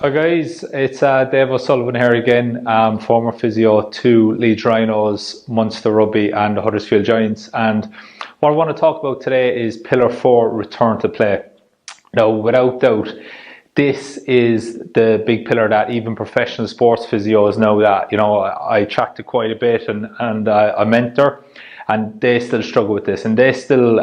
Hi guys, it's Dave O'Sullivan here again, former physio to Leeds Rhinos, Munster Rugby and the Huddersfield Giants. And what I want to talk about today is Pillar 4, return to play. Now, without doubt, this is the big pillar that even professional sports physios know that, I chat to quite a bit and I mentor, and they still struggle with this, and they still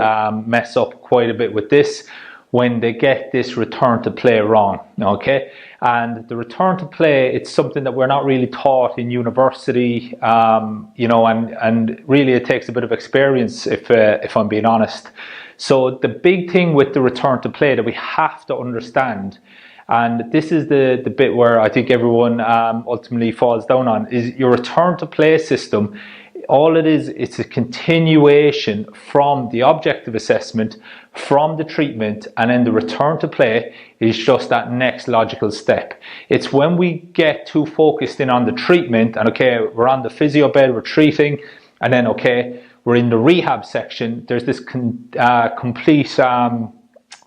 mess up quite a bit with this when they get this return to play wrong, okay? And the return to play, it's something that we're not really taught in university, and really it takes a bit of experience if I'm being honest. So the big thing with the return to play that we have to understand, and this is the bit where I think everyone ultimately falls down on, is your return to play system. All it is, it's a continuation from the objective assessment, from the treatment, and then the return to play is just that next logical step. It's when we get too focused in on the treatment, and okay, we're on the physio bed, we're treating, and then okay, we're in the rehab section, there's this complete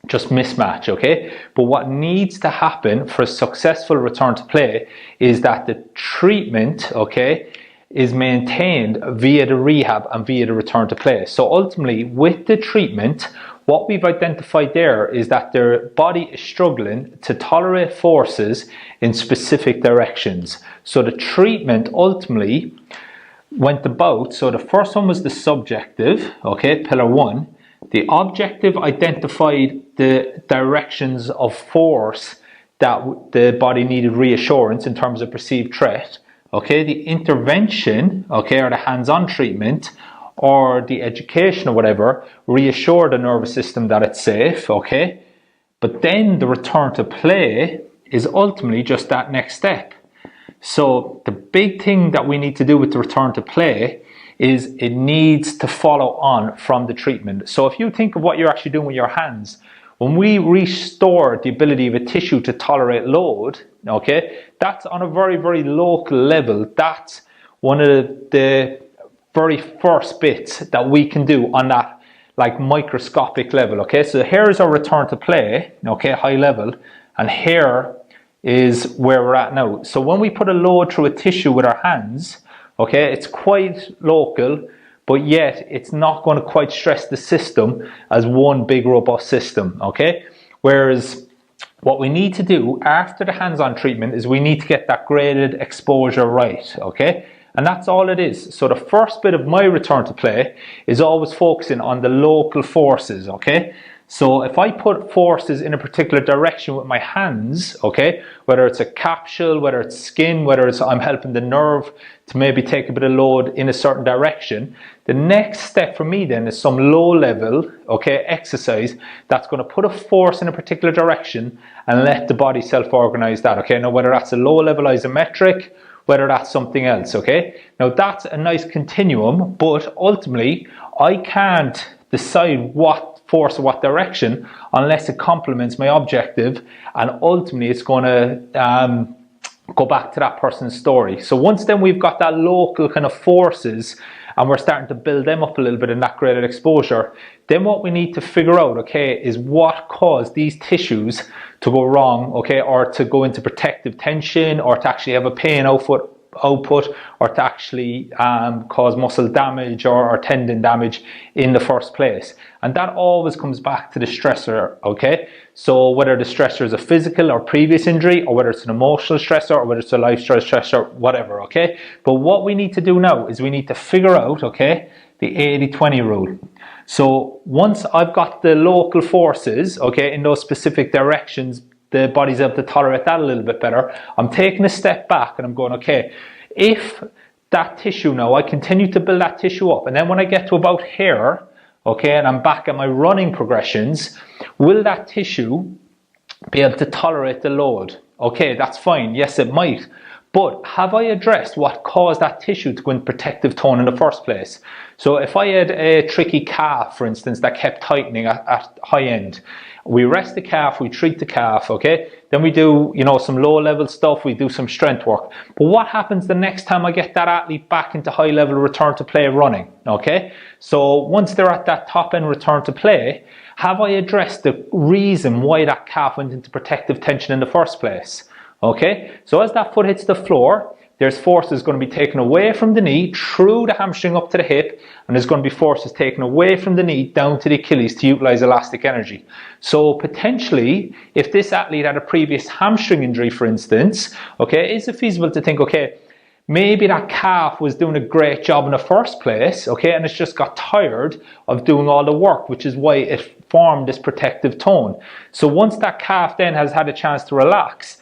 just mismatch, okay? But what needs to happen for a successful return to play is that the treatment, okay, is maintained via the rehab and via the return to play. So ultimately, with the treatment, what we've identified there is that their body is struggling to tolerate forces in specific directions. So the treatment ultimately went about, so the first one was the subjective, okay, pillar 1. The objective identified the directions of force that the body needed reassurance in terms of perceived threat. Okay, the intervention, okay, or the hands-on treatment, or the education or whatever, reassure the nervous system that it's safe, okay? But then the return to play is ultimately just that next step. So the big thing that we need to do with the return to play is it needs to follow on from the treatment. So if you think of what you're actually doing with your hands, when we restore the ability of a tissue to tolerate load, okay, that's on a very, very local level. That's one of the very first bits that we can do on that like microscopic level, okay? So here is our return to play, okay, high level, and here is where we're at now. So when we put a load through a tissue with our hands, okay, it's quite local, but yet it's not going to quite stress the system as one big robust system, okay? Whereas what we need to do after the hands-on treatment is we need to get that graded exposure right, okay? And that's all it is. So the first bit of my return to play is always focusing on the local forces, okay? So if I put forces in a particular direction with my hands, okay, whether it's a capsule, whether it's skin, whether it's I'm helping the nerve to maybe take a bit of load in a certain direction, the next step for me then is some low level, okay, exercise that's going to put a force in a particular direction and let the body self-organize that, okay? Now whether that's a low level isometric, whether that's something else, okay? Now that's a nice continuum, but ultimately I can't decide what force or what direction unless it complements my objective, and ultimately it's going to go back to that person's story. So once then we've got that local kind of forces and we're starting to build them up a little bit in that graded exposure, then what we need to figure out, okay, is what caused these tissues to go wrong, okay, or to go into protective tension, or to actually have a pain output, or to actually cause muscle damage or tendon damage in the first place. And that always comes back to the stressor, okay? So whether the stressor is a physical or previous injury, or whether it's an emotional stressor, or whether it's a lifestyle stressor, whatever, okay? But what we need to do now is we need to figure out, okay, the 80-20 rule. So once I've got the local forces, okay, in those specific directions, the body's able to tolerate that a little bit better, I'm taking a step back and I'm going, okay, if that tissue now, I continue to build that tissue up, and then when I get to about here, okay, and I'm back at my running progressions, will that tissue be able to tolerate the load? Okay, that's fine, yes it might, but have I addressed what caused that tissue to go in protective tone in the first place? So if I had a tricky calf, for instance, that kept tightening at high end, we rest the calf, we treat the calf, okay? Then we do, some low level stuff, we do some strength work. But what happens the next time I get that athlete back into high level return to play running, okay? So once they're at that top end return to play, have I addressed the reason why that calf went into protective tension in the first place? Okay, so as that foot hits the floor, there's forces going to be taken away from the knee through the hamstring up to the hip, and there's going to be forces taken away from the knee down to the Achilles to utilize elastic energy. So potentially, if this athlete had a previous hamstring injury, for instance, okay, is it feasible to think, okay, maybe that calf was doing a great job in the first place, okay, and it's just got tired of doing all the work, which is why it formed this protective tone. So once that calf then has had a chance to relax,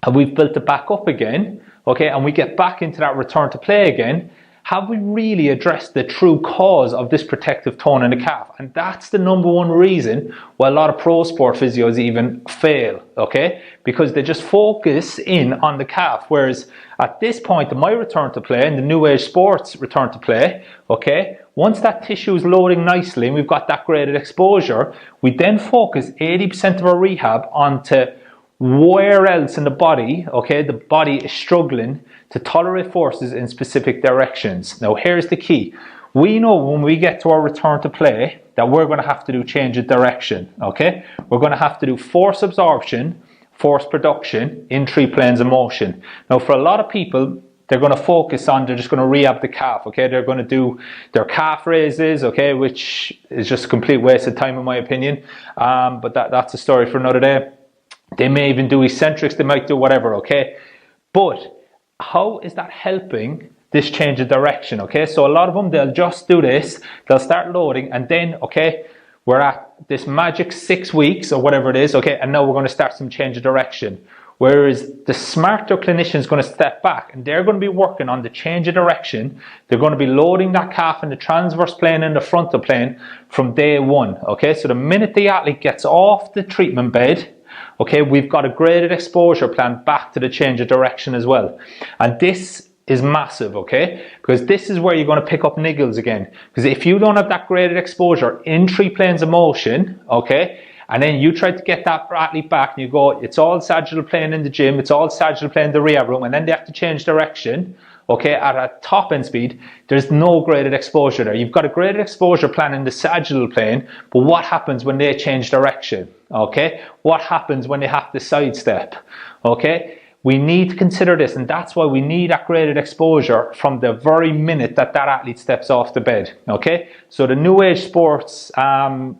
and we've built it back up again, okay, and we get back into that return to play again, have we really addressed the true cause of this protective tone in the calf? And that's the number one reason why a lot of pro sport physios even fail, okay? Because they just focus in on the calf. Whereas at this point in my return to play, in the new age sports return to play, okay, once that tissue is loading nicely and we've got that graded exposure, we then focus 80% of our rehab onto where else in the body, okay, the body is struggling to tolerate forces in specific directions. Now here's the key. We know when we get to our return to play that we're going to have to do change of direction, okay? We're going to have to do force absorption, force production in 3 planes of motion. Now for a lot of people, they're going to focus on, they're just going to rehab the calf, okay? They're going to do their calf raises, okay, which is just a complete waste of time in my opinion. But that's a story for another day. They may even do eccentrics, they might do whatever, okay? But how is that helping this change of direction, okay? So a lot of them, they'll just do this, they'll start loading, and then, okay, we're at this magic 6 weeks or whatever it is, okay, and now we're going to start some change of direction. Whereas the smarter clinician is going to step back and they're going to be working on the change of direction. They're going to be loading that calf in the transverse plane and the frontal plane from day one, okay? So the minute the athlete gets off the treatment bed, okay, we've got a graded exposure plan back to the change of direction as well. And this is massive, okay? Because this is where you're going to pick up niggles again. Because if you don't have that graded exposure in 3 planes of motion, okay, and then you try to get that athlete back and you go, it's all sagittal plane in the gym, it's all sagittal plane in the rehab room, and then they have to change direction, okay, at a top end speed, there's no graded exposure there. You've got a graded exposure plan in the sagittal plane, but what happens when they change direction, okay? What happens when they have to sidestep, okay? We need to consider this, and that's why we need that graded exposure from the very minute that that athlete steps off the bed, okay? So the new age sports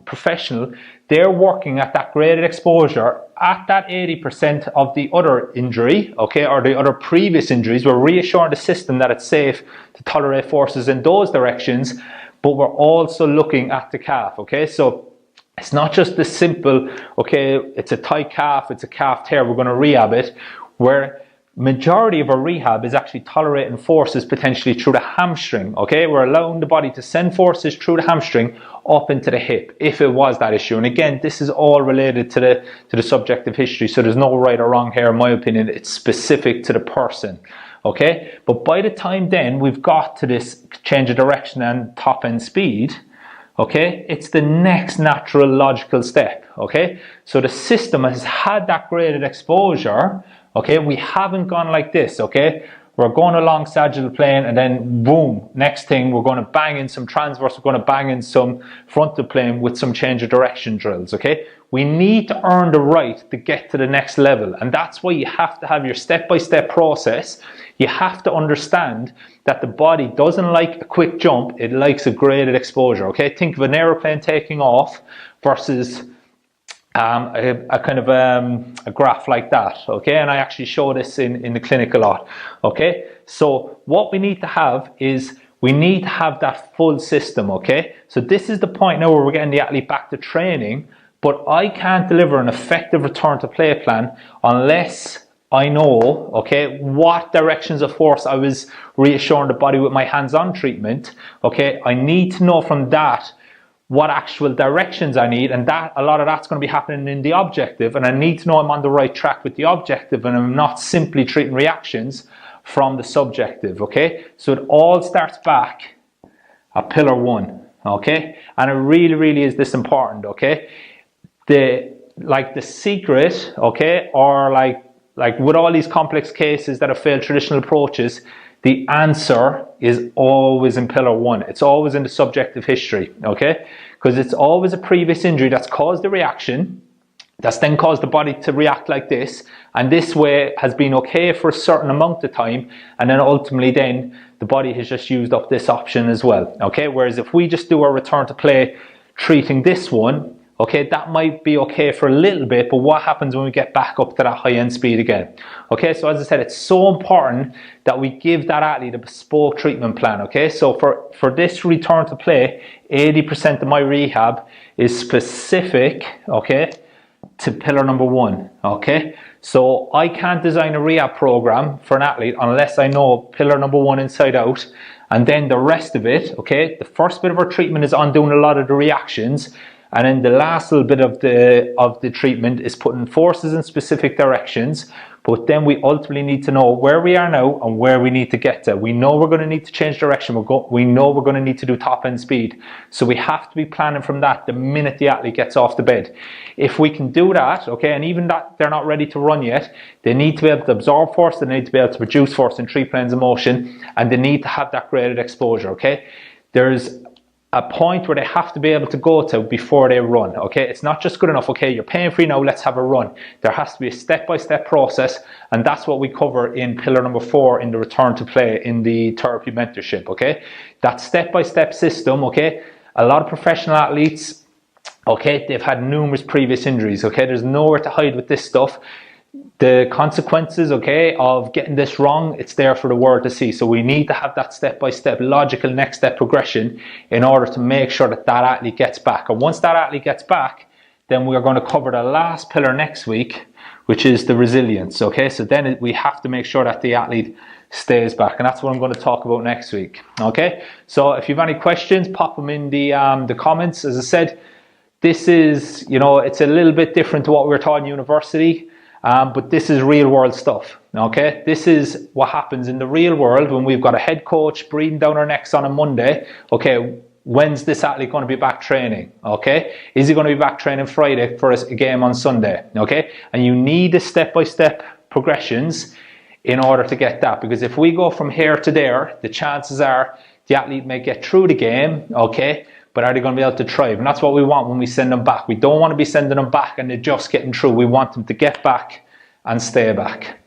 professional, they're working at that graded exposure at that 80% of the other injury, okay, or the other previous injuries. We're reassuring the system that it's safe to tolerate forces in those directions, but we're also looking at the calf, okay? So it's not just the simple, okay, it's a tight calf, it's a calf tear, we're going to rehab it, where majority of our rehab is actually tolerating forces potentially through the hamstring, okay? We're allowing the body to send forces through the hamstring up into the hip, if it was that issue. And again, this is all related to the subjective history, so there's no right or wrong here, in my opinion. It's specific to the person, okay? But by the time then we've got to this change of direction and top end speed, okay, it's the next natural logical step, okay? So the system has had that graded exposure, okay? We haven't gone like this, okay? We're going along sagittal plane and then boom, next thing we're going to bang in some transverse, we're going to bang in some frontal plane with some change of direction drills, okay? We need to earn the right to get to the next level, and that's why you have to have your step-by-step process. You have to understand that the body doesn't like a quick jump, it likes a graded exposure, okay? Think of an aeroplane taking off versus a kind of a graph like that, okay? And I actually show this in the clinic a lot, okay? So what we need to have is we need to have that full system, okay? So this is the point now where we're getting the athlete back to training, but I can't deliver an effective return to play plan unless I know, okay, what directions of force I was reassuring the body with my hands-on treatment, okay? I need to know from that what actual directions I need, and that a lot of that's going to be happening in the objective, and I need to know I'm on the right track with the objective and I'm not simply treating reactions from the subjective, okay? So it all starts back at pillar 1, okay? And it really is this important, okay? The secret, okay, or like with all these complex cases that have failed traditional approaches, the answer is always in pillar 1. It's always in the subjective history, okay? Because it's always a previous injury that's caused the reaction, That's then caused the body to react like this, and this way has been okay for a certain amount of time, and then ultimately then the body has just used up this option as well, okay? Whereas if we just do our return to play treating this one, okay, that might be okay for a little bit, but what happens when we get back up to that high end speed again? Okay, so as I said, it's so important that we give that athlete a bespoke treatment plan, okay? So for this return to play, 80% of my rehab is specific, okay, to pillar number 1, okay? So I can't design a rehab program for an athlete unless I know pillar number 1 inside out, and then the rest of it, okay? The first bit of our treatment is on doing a lot of the reactions, and then the last little bit of the treatment is putting forces in specific directions. But then we ultimately need to know where we are now and where we need to get to. We know we're going to need to change direction. We know we're going to need to do top end speed. So we have to be planning from that the minute the athlete gets off the bed. If we can do that, okay, and even that they're not ready to run yet, they need to be able to absorb force, they need to be able to produce force in 3 planes of motion, and they need to have that graded exposure, okay? There's a point where they have to be able to go to before they run, okay? It's not just good enough, okay, you're pain free now, let's have a run. There has to be a step-by-step process, and that's what we cover in pillar number 4 in the return to play in the therapy mentorship, okay? That step-by-step system, okay? A lot of professional athletes, okay, they've had numerous previous injuries, okay? There's nowhere to hide with this stuff. The consequences, okay, of getting this wrong, it's there for the world to see. So we need to have that step-by-step logical next step progression in order to make sure that that athlete gets back. And once that athlete gets back, then we are going to cover the last pillar next week, which is the resilience, okay? So then we have to make sure that the athlete stays back, and that's what I'm going to talk about next week, okay? So if you have any questions, pop them in the comments. As I said, this is, you know, it's a little bit different to what we were taught in university. But this is real world stuff, okay? This is what happens in the real world when we've got a head coach breathing down our necks on a Monday. Okay, when's this athlete going to be back training, okay? Is he going to be back training Friday for a game on Sunday, okay? And you need the step-by-step progressions in order to get that, because if we go from here to there, the chances are the athlete may get through the game, okay? But are they going to be able to thrive? And that's what we want when we send them back. We don't want to be sending them back and they're just getting through. We want them to get back and stay back.